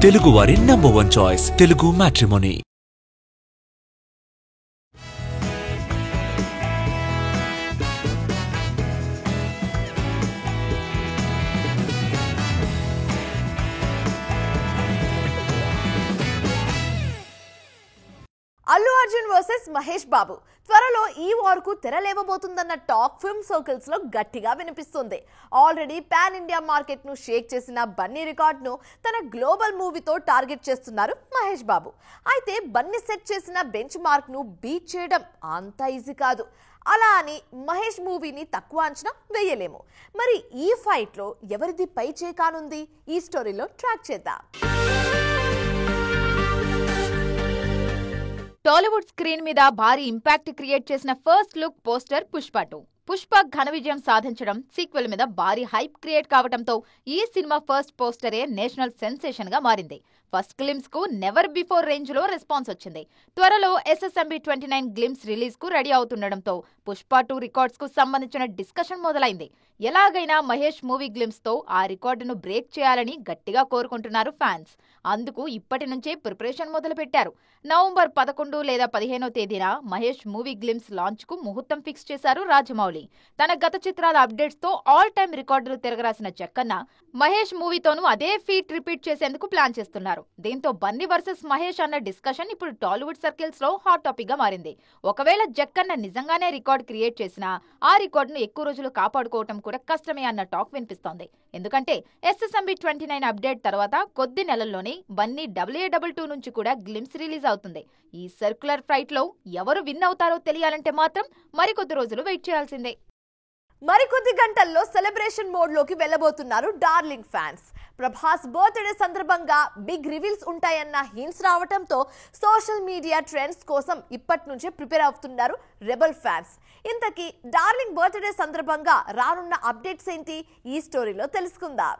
తెలుగువారి #1 choice Telugu matrimony. Allu Arjun versus Mahesh Babu త్వరలో ఈ వార్ కు తెరలేవబోతుందన్న టాక్ ఫిల్మ్ సర్కిల్స్ లో గట్టిగా వినిపిస్తుంది. ఆల్రెడీ పాన్ ఇండియా మార్కెట్ ను షేక్ చేసిన బన్నీ రికార్డ్ ను తన గ్లోబల్ మూవీతో టార్గెట్ చేస్తున్నారు మహేష్ బాబు. అయితే బన్నీ సెట్ చేసిన బెంచ్ మార్క్ ను బీట్ చేయడం అంత ఈజీ కాదు. అలా అని మహేష్ మూవీని తక్కువ అంచనా వేయలేము. మరి ఈ ఫైట్ లో ఎవరిది పై చేయి కానుంది? ఈ స్టోరీలో ట్రాక్ చేద్దాం. టాలీవుడ్ స్క్రీన్ మీద భారీ ఇంపాక్ట్ క్రియేట్ చేసిన first look poster Pushpa 2. Pushpa ఘన విజయం సాధించడం, సీక్వెల్ మీద భారీ హైప్ క్రియేట్ కావడంతో ఈ సినిమా ఫస్ట్ పోస్టరే నేషనల్ సెన్సేషన్ గా మారింది. ఫస్ట్ గ్లిమ్స్ కు నెవర్ బిఫోర్ రేంజ్ లో రెస్పాన్స్ వచ్చింది. త్వరలో SSMB 29 గ్లిమ్స్ రిలీజ్ కు రెడీ అవుతుండటంతో పుష్ప 2 రికార్డ్స్ కు సంబంధించిన డిస్కషన్ మొదలైంది. ఎలాగైనా మహేష్ మూవీ గ్లిమ్స్ తో ఆ రికార్డును బ్రేక్ చేయాలని గట్టిగా కోరుకుంటున్నారు ఫ్యాన్స్. అందుకు ఇప్పటి నుంచే ప్రిపరేషన్ మొదలు పెట్టారు. నవంబర్ 11 లేదా 15వ తేదీన మహేష్ మూవీ గ్లిమ్స్ లాంచ్ కు ముహూర్తం ఫిక్స్ చేశారు రాజమౌళి. తన గత చిత్రాల అప్డేట్స్ తో ఆల్ టైమ్ రికార్డులు తిరగరాసిన జక్కన్న మహేష్ మూవీతోనూ అదే ఫీట్ రిపీట్ చేసేందుకు ప్లాన్ చేస్తున్నారు. దీంతో బన్నీ వర్సెస్ మహేష్ అన్న డిస్కషన్ ఇప్పుడు టాలీవుడ్ సర్కిల్స్ లో హాట్ టాపిక్ గా మారింది. ఒకవేళ జక్కన్న నిజంగానే రికార్డ్ క్రియేట్ చేసినా ఆ రికార్డును ఎక్కువ రోజులు కాపాడుకోవటం కూడా కష్టమే అన్న టాక్ వినిపిస్తోంది. ఎందుకంటే SSMB 29 అప్డేట్ తర్వాత కొద్ది నెలల్లోనే బన్నీ AA22 నుంచి కూడా గ్లిమ్స్ రిలీజ్ అవుతుంది. ఈ సర్క్యులర్ ఫైట్ లో ఎవరు విన్ అవుతారో తెలియాలంటే మాత్రం మరికొద్ది రోజులు వెయిట్ చేయాల్సిందే. మరికొద్ది గంటల్లో సెలబ్రేషన్ మోడ్ లోకి వెళ్లబోతున్నారు డార్లింగ్ ఫ్యాన్స్. ప్రభాస్ బర్త్డే సందర్భంగా బిగ్ రివీల్స్ ఉంటాయన్న హింట్స్ రావడంతో సోషల్ మీడియా ట్రెండ్స్ కోసం ఇప్పటి నుంచే ప్రిపేర్ అవుతున్నారు రెబల్ ఫ్యాన్స్. ఇంతకీ డార్లింగ్ బర్త్డే సందర్భంగా రానున్న అప్డేట్స్ ఏంటి? ఈ స్టోరీలో తెలుసుకుందాం.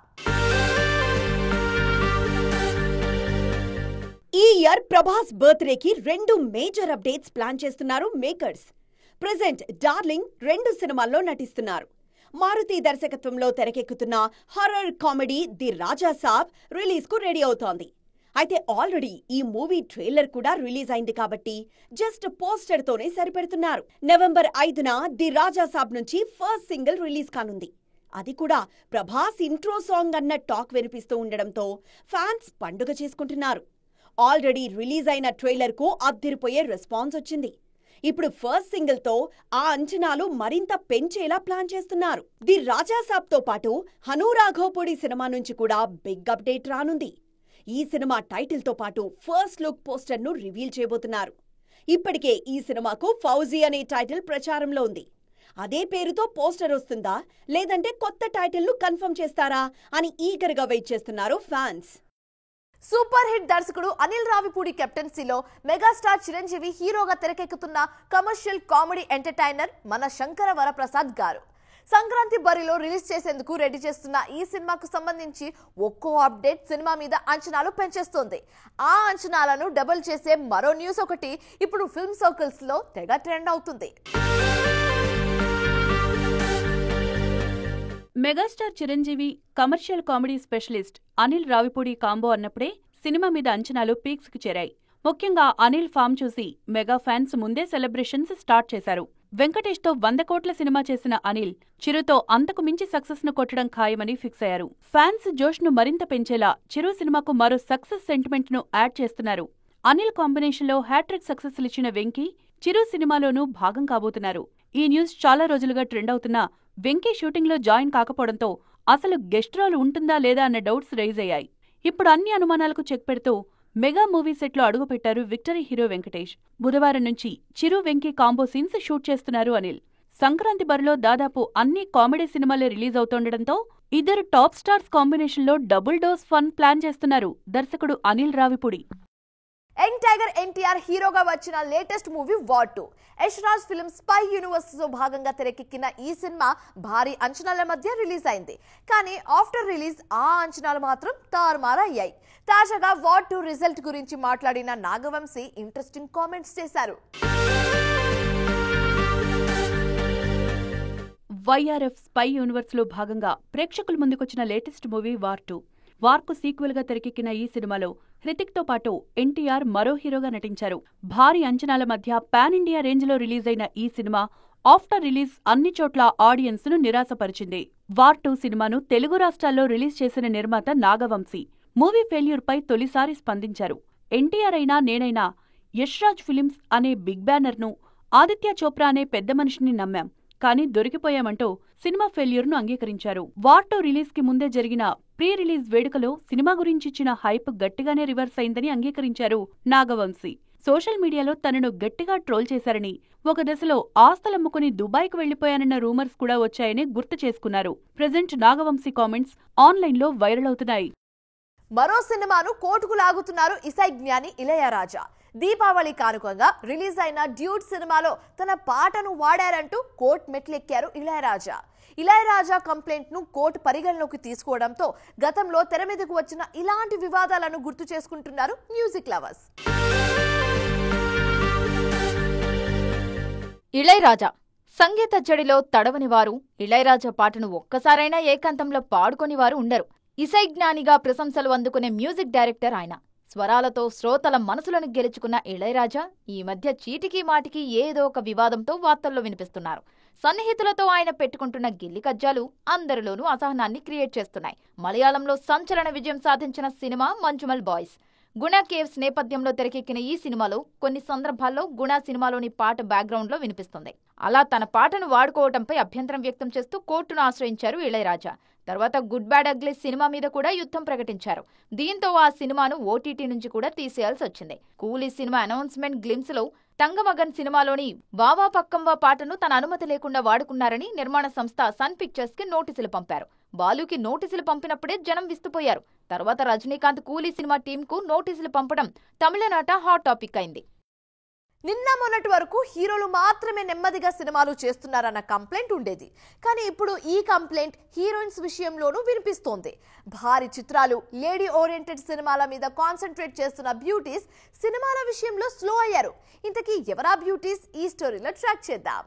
ఈ ఇయర్ ప్రభాస్ బర్త్డేకి 2 మేజర్ అప్డేట్స్ ప్లాన్ చేస్తున్నారు మేకర్స్. ప్రెజెంట్ డార్లింగ్ 2 సినిమాల్లో నటిస్తున్నారు. మారుతి దర్శకత్వంలో తెరకెక్కుతున్న horror comedy the Raja Saab release కు రెడీ అవుతోంది. అయితే ఆల్రెడీ ఈ మూవీ ట్రైలర్ కూడా రిలీజ్ అయింది కాబట్టి జస్ట్ పోస్టర్ తోనే సరిపెడుతున్నారు. నవంబర్ 5న ది రాజా సాబ్ నుంచి ఫస్ట్ సింగిల్ రిలీజ్ కానుంది. అది కూడా ప్రభాస్ ఇంట్రో సాంగ్ అన్న టాక్ వినిపిస్తూ ఉండడంతో ఫ్యాన్స్ పండుగ చేసుకుంటున్నారు. ఆల్రెడీ రిలీజ్ అయిన ట్రైలర్ కు అద్దిరిపోయే రెస్పాన్స్ వచ్చింది. ఇప్పుడు ఫస్ట్ సింగిల్ తో ఆ అంచనాలు మరింత పెంచేలా ప్లాన్ చేస్తున్నారు. ది రాజా సాబ్ తో పాటు హను రాఘోపూడి సినిమా నుంచి కూడా బిగ్ అప్డేట్ రానుంది. ఈ సినిమా టైటిల్ తో పాటు ఫస్ట్ లుక్ పోస్టర్ ను రివీల్ చేయబోతున్నారు. ఇప్పటికే ఈ సినిమాకు ఫౌజీ అనే టైటిల్ ప్రచారంలో ఉంది. అదే పేరుతో పోస్టర్ వస్తుందా లేదంటే కొత్త టైటిల్ ను కన్ఫర్మ్ చేస్తారా అని ఈగర్ గా వెయిట్ చేస్తున్నారు ఫ్యాన్స్. సూపర్ హిట్ దర్శకుడు అనిల్ రావిపూడి కెప్టెన్సీలో మెగాస్టార్ చిరంజీవి హీరోగా తెరకెక్కుతున్న కమర్షియల్ కామెడీ ఎంటర్టైనర్ మన శంకర వరప్రసాద్ గారు సంక్రాంతి బరిలో రిలీజ్ చేసేందుకు రెడీ చేస్తున్న ఈ సినిమాకు సంబంధించి ఒక్కో అప్డేట్ సినిమా మీద అంచనాలు పెంచేస్తోంది. ఆ అంచనాలను డబుల్ చేసే మరో న్యూస్ ఒకటి ఇప్పుడు ఫిల్మ్ సర్కిల్స్ లో తెగ ట్రెండ్ అవుతుంది. Megastar Chiranjeevi commercial comedy specialist Anil Ravipudi combo అన్నప్పుడే సినిమా మీద అంచనాలు పీక్స్ కి చేరాయి. ముఖ్యంగా అనిల్ ఫామ్ చూసి మెగా ఫ్యాన్స్ ముందే సెలబ్రేషన్స్ స్టార్ట్ చేశారు. వెంకటేష్ తో 100 కోట్ల సినిమా చేసిన అనిల్ చిరుతో అంతకు మించి సక్సెస్ ను కొట్టడం ఖాయమని ఫిక్స్ అయ్యారు. ఫ్యాన్స్ జోష్ ను మరింత పెంచేలా చిరు సినిమాకు మరో సక్సెస్ సెంటిమెంట్ ను యాడ్ చేస్తున్నారు. అనిల్ కాంబినేషన్ లో హ్యాట్రిక్ సక్సెస్ ఇచ్చిన వెంకీ చిరు సినిమాలోనూ భాగం కాబోతున్నారు. ఈ న్యూస్ చాలా రోజులుగా ట్రెండ్ అవుతున్నా వెంకీ షూటింగ్ లో జాయిన్ కాకపోవడంతో అసలు గెస్ట్ రోల్ ఉంటుందా లేదా అన్న డౌట్స్ రైజ్ అయ్యాయి. ఇప్పుడు అన్ని అనుమానాలకు చెక్ పెడుతూ మెగా మూవీ సెట్ లో అడుగుపెట్టారు విక్టరీ హీరో వెంకటేష్. బుధవారం నుంచి చిరు వెంకీ కాంబో సీన్స్ షూట్ చేస్తున్నారు అనిల్. సంక్రాంతి బరిలో దాదాపు అన్ని కామెడీ సినిమాలే రిలీజ్ అవుతుండటంతో ఇద్దరు టాప్ స్టార్స్ కాంబినేషన్ లో డబుల్ డోస్ ఫన్ ప్లాన్ చేస్తున్నారు దర్శకుడు అనిల్ రావిపూడి. యంగ్ టైగర్ ఎన్టీఆర్ హీరోగా వచ్చిన latest movie war 2. Yash Raj film spy universe లో భాగంగా తెరకెక్కిన ఈ సినిమా భారీ అంచనాల మధ్య రిలీజ్ అయింది. కానీ ఆఫ్టర్ రిలీజ్ ఆ అంచనాలు మాత్రం తారుమారయ్యాయి. తాజాగా వార్ 2 రిజల్ట్ గురించి మాట్లాడిన నాగవంశీ ఇంట్రెస్టింగ్ కామెంట్స్ చేశారు. వైఆర్ఎఫ్ స్పై యూనివర్స్ లో భాగంగా ప్రేక్షకుల ముందుకొచ్చిన లేటెస్ట్ మూవీ వార్ 2. వార్కు సీక్వెల్ గా తెరకెక్కిన ఈ సినిమాలో హృతిక్ తో పాటు ఎన్టీఆర్ మరో హీరోగా నటించారు. భారీ అంచనాల మధ్య పాన్ ఇండియా రేంజ్ లో రిలీజ్ అయిన ఈ సినిమా ఆఫ్టర్ రిలీజ్ అన్ని చోట్ల ఆడియన్స్ ను నిరాశపరిచింది. వార్ 2 సినిమాను తెలుగు రాష్ట్రాల్లో రిలీజ్ చేసిన నిర్మాత నాగవంశీ మూవీ ఫెయిల్యూర్ పై తొలిసారి స్పందించారు. ఎన్టీఆర్ అయినా నేనైనా యశ్రాజ్ ఫిలిమ్స్ అనే బిగ్ బ్యానర్ ను, ఆదిత్య చోప్రా అనే పెద్ద మనిషిని నమ్మాం, కానీ దొరికిపోయామంటూ సినిమా ఫెయిల్యూర్ ను అంగీకరించారు. వార్ 2 రిలీజ్ కి ముందే జరిగిన ప్రీ రిలీజ్ వేడుకలో సినిమా గురించిచ్చిన హైప్ గట్టిగానే రివర్స్ అయిందని అంగీకరించారు నాగవంశీ. సోషల్ మీడియాలో తనను గట్టిగా ట్రోల్ చేశారని, ఒక దశలో ఆస్తులమ్ముకుని దుబాయ్కు వెళ్లిపోయానన్న రూమర్స్ కూడా వచ్చాయని గుర్తు చేసుకున్నారు. ప్రెజెంట్ నాగవంశీ కామెంట్స్ ఆన్లైన్లో వైరల్ అవుతున్నాయి. మరో సినిమాను కోర్టుకు లాగుతున్నారు ఇసై జ్ఞాని ఇళయరాజా. దీపావళి కానుకగా రిలీజ్ అయిన డ్యూడ్ సినిమాలో తన పాటను వాడారంటూ కోర్టు మెట్లెక్కారు ఇళయరాజా. ఇళయరాజా కంప్లైంట్ ను కోర్టు పరిగణలోకి తీసుకోవడంతో గతంలో తెర మీదకు వచ్చిన ఇలాంటి వివాదాలను గుర్తు చేసుకుంటున్నారు మ్యూజిక్ లవర్స్. ఇళయరాజా సంగీత జడిలో తడవని వారు, ఇళయరాజా పాటను ఒక్కసారైనా ఏకాంతంలో పాడుకొని వారు ఉండరు. ఇసై జ్ఞానిగా ప్రశంసలు అందుకునే మ్యూజిక్ డైరెక్టర్ ఆయన. స్వరాలతో శ్రోతల మనసులను గెలుచుకున్న ఇళయరాజా ఈ మధ్య చీటికి మాటికి ఏదో ఒక వివాదంతో వార్తల్లో వినిపిస్తున్నారు. సన్నిహితులతో ఆయన పెట్టుకుంటున్న గిల్లి కజ్జాలు అందరిలోనూ అసహనాన్ని క్రియేట్ చేస్తున్నాయి. మలయాళంలో సంచలన విజయం సాధించిన సినిమా మంజుమల్ బాయ్స్. గుణ కేవ్స్ నేపథ్యంలో తెరకెక్కిన ఈ సినిమాలో కొన్ని సందర్భాల్లో గుణ సినిమాలోని పాట బ్యాక్గ్రౌండ్ లో వినిపిస్తుంది. అలా తన పాటను వాడుకోవడంపై అభ్యంతరం వ్యక్తం చేస్తూ కోర్టును ఆశ్రయించారు ఇళయరాజా. తర్వాత గుడ్ బ్యాడ్ అగ్లీ సినిమా మీద కూడా యుద్ధం ప్రకటించారు. దీంతో ఆ సినిమాను ఓటీటీ నుంచి కూడా తీసేయాల్సి వచ్చింది. కూలీ సినిమా అనౌన్స్మెంట్ గ్లిమ్స్ లో తంగమగన్ సినిమాలోని వావా పక్కంవా పాటను తన అనుమతి లేకుండా వాడుకున్నారని నిర్మాణ సంస్థ సన్ పిక్చర్స్ కి నోటీసులు పంపారు. బాలుకి నోటీసులు పంపినప్పుడే జనం విస్తుపోయారు. తర్వాత రజనీకాంత్ కూలీ సినిమా టీంకు నోటీసులు పంపడం తమిళనాట హాట్ టాపిక్ అయింది. నిన్న మొన్నటి వరకు హీరోలు మాత్రమే నెమ్మదిగా సినిమాలు చేస్తున్నారన్న కంప్లైంట్ ఉండేది. కానీ ఇప్పుడు ఈ కంప్లైంట్ హీరోయిన్స్ విషయంలోనూ వినిపిస్తోంది. భారీ చిత్రాలు, లేడీ ఓరియంటెడ్ సినిమాల మీద కాన్సన్ట్రేట్ చేస్తున్న బ్యూటీస్ సినిమాల విషయంలో స్లో అయ్యారు. ఇంతకీ ఎవరా బ్యూటీస్? ఈ స్టోరీలో ట్రాక్ చేద్దాం.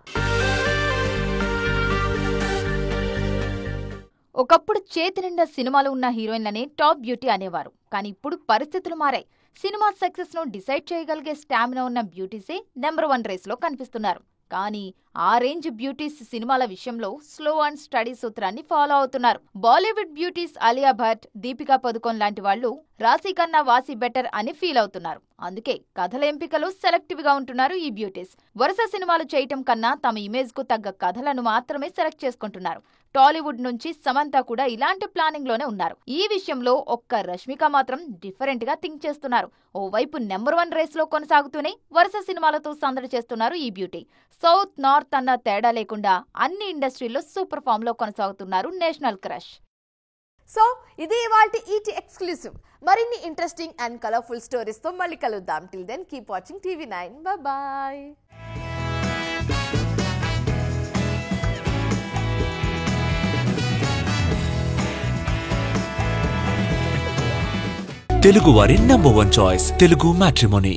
ఒకప్పుడు చేతి నిండా సినిమాలు ఉన్న హీరోయిన్లనే టాప్ బ్యూటీ అనేవారు. కానీ ఇప్పుడు పరిస్థితులు మారాయి. సినిమా సక్సెస్ ను డిసైడ్ చేయగలిగే స్టామినా ఉన్న బ్యూటీసే నెంబర్ 1 రేస్ లో కనిపిస్తున్నారు. కానీ ఆ రేంజ్ బ్యూటీస్ సినిమాల విషయంలో స్లో అండ్ స్టడీ సూత్రాన్ని ఫాలో అవుతున్నారు. బాలీవుడ్ బ్యూటీస్ అలియా భట్, దీపికా పదుకోన్ లాంటి వాళ్లు రాశి కన్నా వాసి బెటర్ అని ఫీల్ అవుతున్నారు. అందుకే కథల ఎంపికలు సెలెక్టివ్ గా ఉంటున్నారు ఈ బ్యూటీస్. వరుస సినిమాలు చేయటం కన్నా తమ ఇమేజ్ కు తగ్గ కథలను మాత్రమే సెలెక్ట్ చేసుకుంటున్నారు. టాలీవుడ్ నుంచి సమంత కూడా ఇలాంటి ప్లానింగ్ లోనే ఉన్నారు. ఈ విషయంలో ఒక్క రష్మిక మాత్రం డిఫరెంట్ గా థింక్ చేస్తున్నారు. ఓవైపు నెంబర్ 1 రేస్ లో కొనసాగుతూనే వరుస సినిమాలతో సందడి చేస్తున్నారు ఈ బ్యూటీ. సౌత్ నార్త్ అన్న తేడా లేకుండా అన్ని ఇండస్ట్రీల్లో సూపర్ ఫామ్ లో కొనసాగుతున్నారు నేషనల్ క్రష్. సో ఇది ఇవాల్టి ఈటీ ఎక్స్క్లూసివ్. మరిన్ని ఇంట్రెస్టింగ్ అండ్ కలర్ఫుల్ స్టోరీస్ తో మళ్ళీ కలుద్దాం. Till then keep watching TV9. Bye. Telugu వారి నంబర్ 1 చాయిస్ తెలుగు మ్యాట్రిమోనీ.